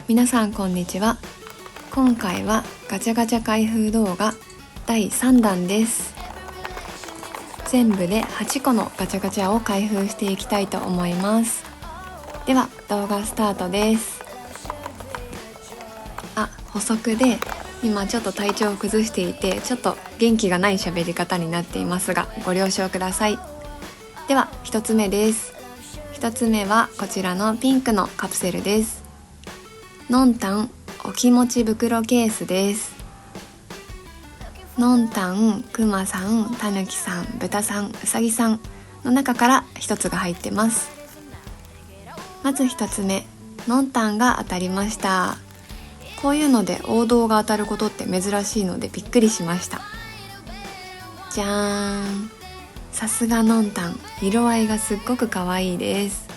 皆さんこんにちは。今回はガチャガチャ開封動画第3弾です。全部で8個のガチャガチャを開封していきたいと思います。では動画スタートです。補足で今ちょっと体調を崩していてちょっと元気がない喋り方になっていますがご了承ください。では1つ目です。1つ目はこちらのピンクのカプセルです。のんたんお気持ち袋ケースです。のんたん、くまさん、たぬきさん、ぶたさん、うさぎさんの中から1つが入ってます。まず1つ目、のんたんが当たりました。こういうので王道が当たることって珍しいのでびっくりしました。じゃーん、さすがのんたん、色合いがすっごく可愛いです。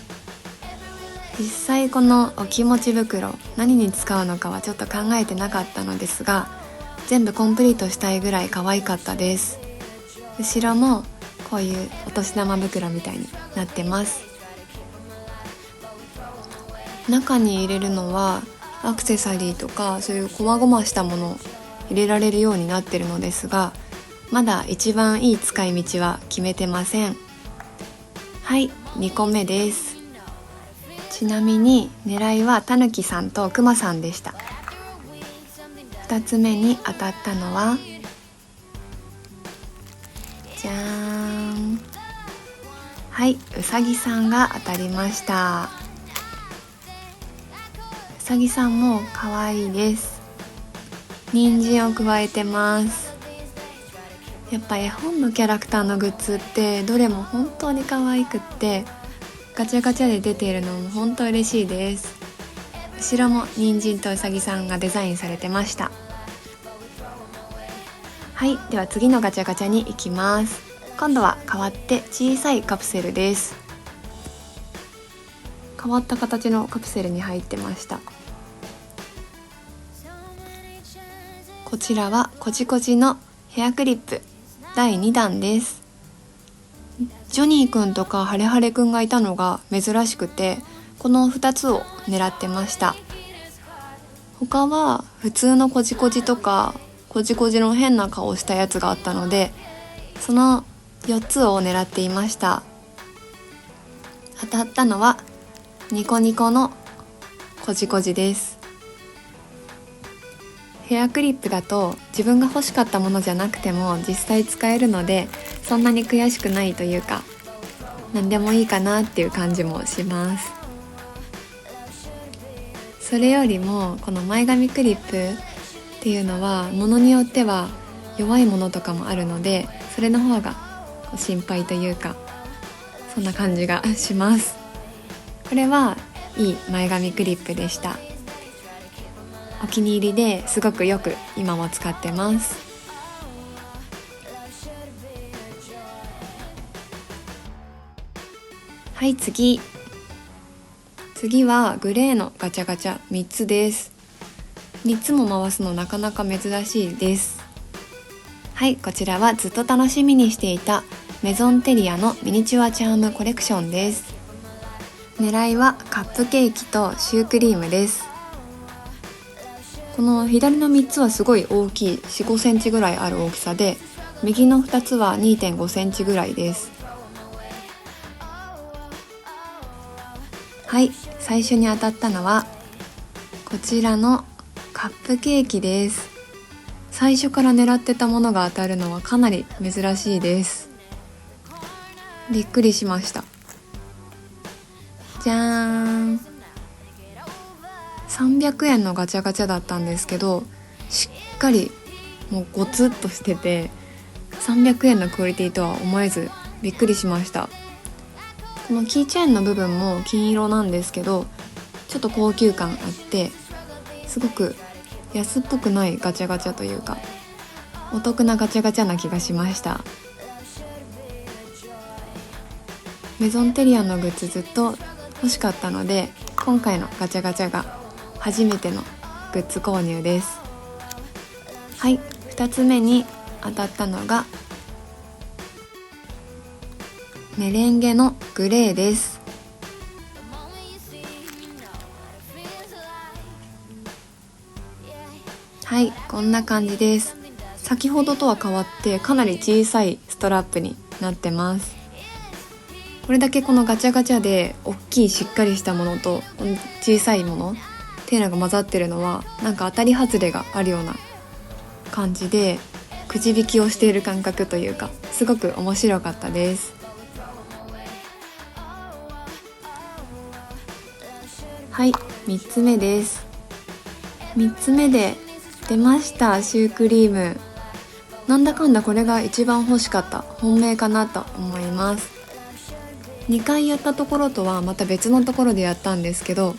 実際このお気持ち袋何に使うのかはちょっと考えてなかったのですが、全部コンプリートしたいぐらい可愛かったです。後ろもこういうお年玉袋みたいになってます。中に入れるのはアクセサリーとかそういう細々したものを入れられるようになってるのですが、まだ一番いい使い道は決めてません。はい、2個目です。ちなみに狙いはたぬきさんとくまさんでした。2つ目に当たったのはじゃーん、はい、うさぎさんが当たりました。うさぎさんも可愛いです。人参を加えてます。やっぱ絵本のキャラクターのグッズってどれも本当に可愛くってガチャガチャで出ているのも本当嬉しいです。後ろも人参とうさぎさんがデザインされてました。はい、では次のガチャガチャに行きます。今度は変わって小さいカプセルです。変わった形のカプセルに入ってました。こちらはコジコジのヘアクリップ第2弾です。ジョニーくんとかハレハレくんがいたのが珍しくて、この2つを狙ってました。他は普通のコジコジとかコジコジの変な顔したやつがあったので、その4つを狙っていました。当たったのはニコニコのコジコジです。ヘアクリップだと自分が欲しかったものじゃなくても実際使えるので、そんなに悔しくないというか何でもいいかなっていう感じもします。それよりもこの前髪クリップっていうのはものによっては弱いものとかもあるので、それの方が心配というかそんな感じがします。これはいい前髪クリップでした。お気に入りですごくよく今も使ってます。はい、次はグレーのガチャガチャ3つです。3つも回すのなかなか珍しいです。はい、こちらはずっと楽しみにしていたメゾンテリアのミニチュアチャームコレクションです。狙いはカップケーキとシュークリームです。この左の3つはすごい大きい 4,5 センチぐらいある大きさで、右の2つは 2.5 センチぐらいです。はい、最初に当たったのはこちらのカップケーキです。最初から狙ってたものが当たるのはかなり珍しいです。びっくりしました。じゃーん、300円のガチャガチャだったんですけど、しっかりもうゴツッとしてて300円のクオリティとは思えずびっくりしました。このキーチェーンの部分も金色なんですけど、ちょっと高級感あってすごく安っぽくないガチャガチャというかお得なガチャガチャな気がしました。メゾンテリアのグッズずっと欲しかったので、今回のガチャガチャが初めてのグッズ購入です。はい、2つ目に当たったのがメレンゲのグレーです。はい、こんな感じです。先ほどとは変わってかなり小さいストラップになってます。これだけこのガチャガチャで大きいしっかりしたものと小さいものっていうのが混ざってるのは、なんか当たり外れがあるような感じで、くじ引きをしている感覚というか、すごく面白かったです。はい、3つ目です。3つ目で出ました、シュークリーム。なんだかんだこれが一番欲しかった本命かなと思います。2回やったところとはまた別のところでやったんですけど、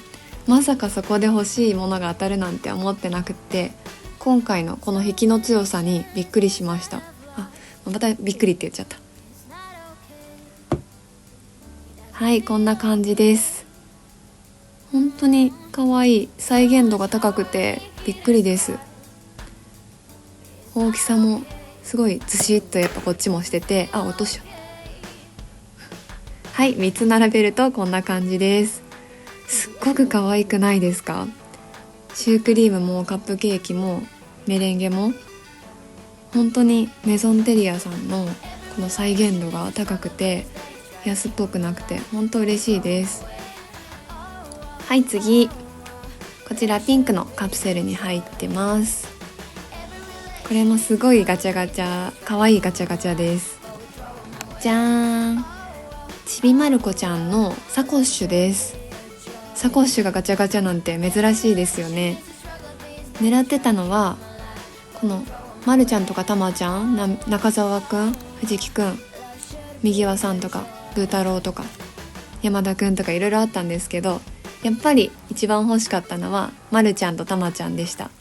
まさかそこで欲しいものが当たるなんて思ってなくって、今回のこの引きの強さにびっくりしました。またびっくりって言っちゃった。はい、こんな感じです。本当に可愛い、再現度が高くてびっくりです。大きさもすごいずしっとやっぱこっちもしてて、落としちゃった。はい、3つ並べるとこんな感じです。すっごく可愛くないですか？シュークリームもカップケーキもメレンゲも本当にメゾンテリアさんのこの再現度が高くて安っぽくなくて本当嬉しいです。はい、次、こちらピンクのカプセルに入ってます。これもすごいガチャガチャ、可愛いガチャガチャです。じゃーん、ちびまる子ちゃんのサコッシュです。サコッシュがガチャガチャなんて珍しいですよね。狙ってたのはこのまるちゃんとかたまちゃん、中澤くん、藤木くん、右輪さんとかブー太郎とか山田くんとかいろいろあったんですけど、やっぱり一番欲しかったのはまるちゃんとたまちゃんでした。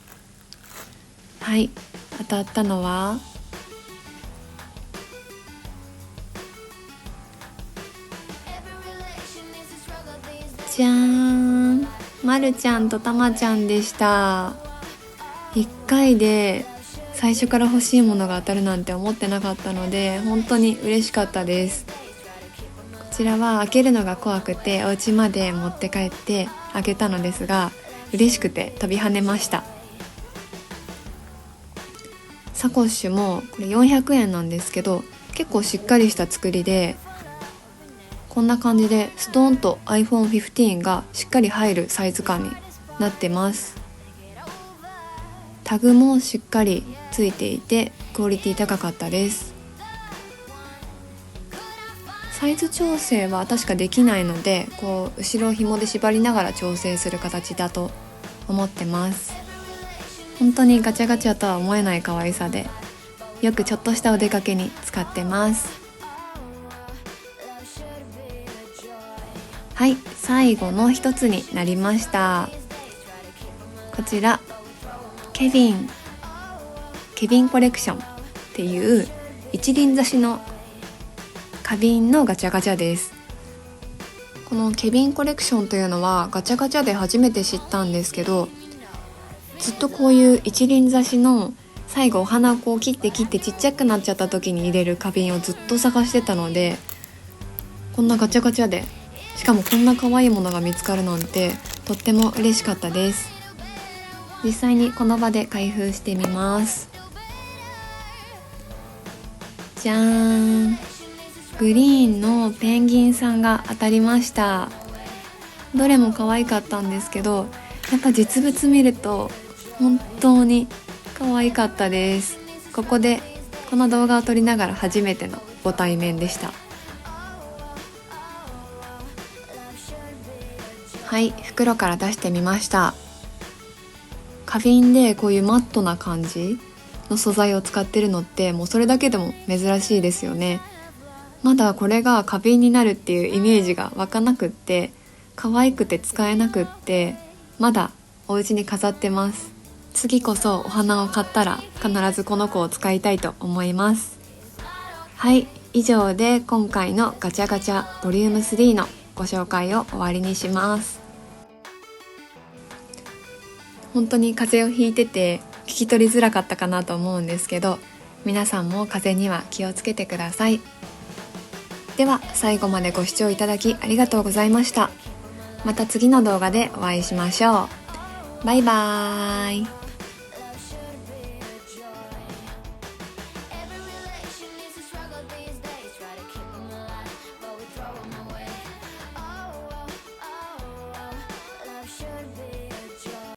はい、当たったのはじゃーん、まるちゃんとたまちゃんでした。1回で最初から欲しいものが当たるなんて思ってなかったので本当に嬉しかったです。こちらは開けるのが怖くてお家まで持って帰って開けたのですが、嬉しくて飛び跳ねました。サコッシュもこれ400円なんですけど、結構しっかりした作りで、こんな感じでストーンと iPhone15 がしっかり入るサイズ感になってます。タグもしっかりついていてクオリティ高かったです。サイズ調整は確かできないので、こう後ろを紐で縛りながら調整する形だと思ってます。本当にガチャガチャとは思えない可愛さで、よくちょっとしたお出かけに使ってます。はい、最後の一つになりました。こちらケビンコレクションっていう一輪挿しの花瓶のガチャガチャです。このケビンコレクションというのはガチャガチャで初めて知ったんですけど、ずっとこういう一輪挿しの最後お花をこう切ってちっちゃくなっちゃった時に入れる花瓶をずっと探してたので、こんなガチャガチャでしかもこんな可愛いものが見つかるなんてとっても嬉しかったです。実際にこの場で開封してみます。じゃーん、グリーンのペンギンさんが当たりました。どれも可愛かったんですけど、やっぱ実物見ると本当に可愛かったです。ここでこの動画を撮りながら初めてのご対面でした。はい、袋から出してみました。花瓶でこういうマットな感じの素材を使ってるのってもうそれだけでも珍しいですよね。まだこれが花瓶になるっていうイメージが湧かなくって、可愛くて使えなくって、まだお家に飾ってます。次こそお花を買ったら必ずこの子を使いたいと思います。はい、以上で今回のガチャガチャボリューム3のご紹介を終わりにします。本当に風邪をひいてて聞き取りづらかったかなと思うんですけど、皆さんも風邪には気をつけてください。では最後までご視聴いただきありがとうございました。また次の動画でお会いしましょう。バイバーイ。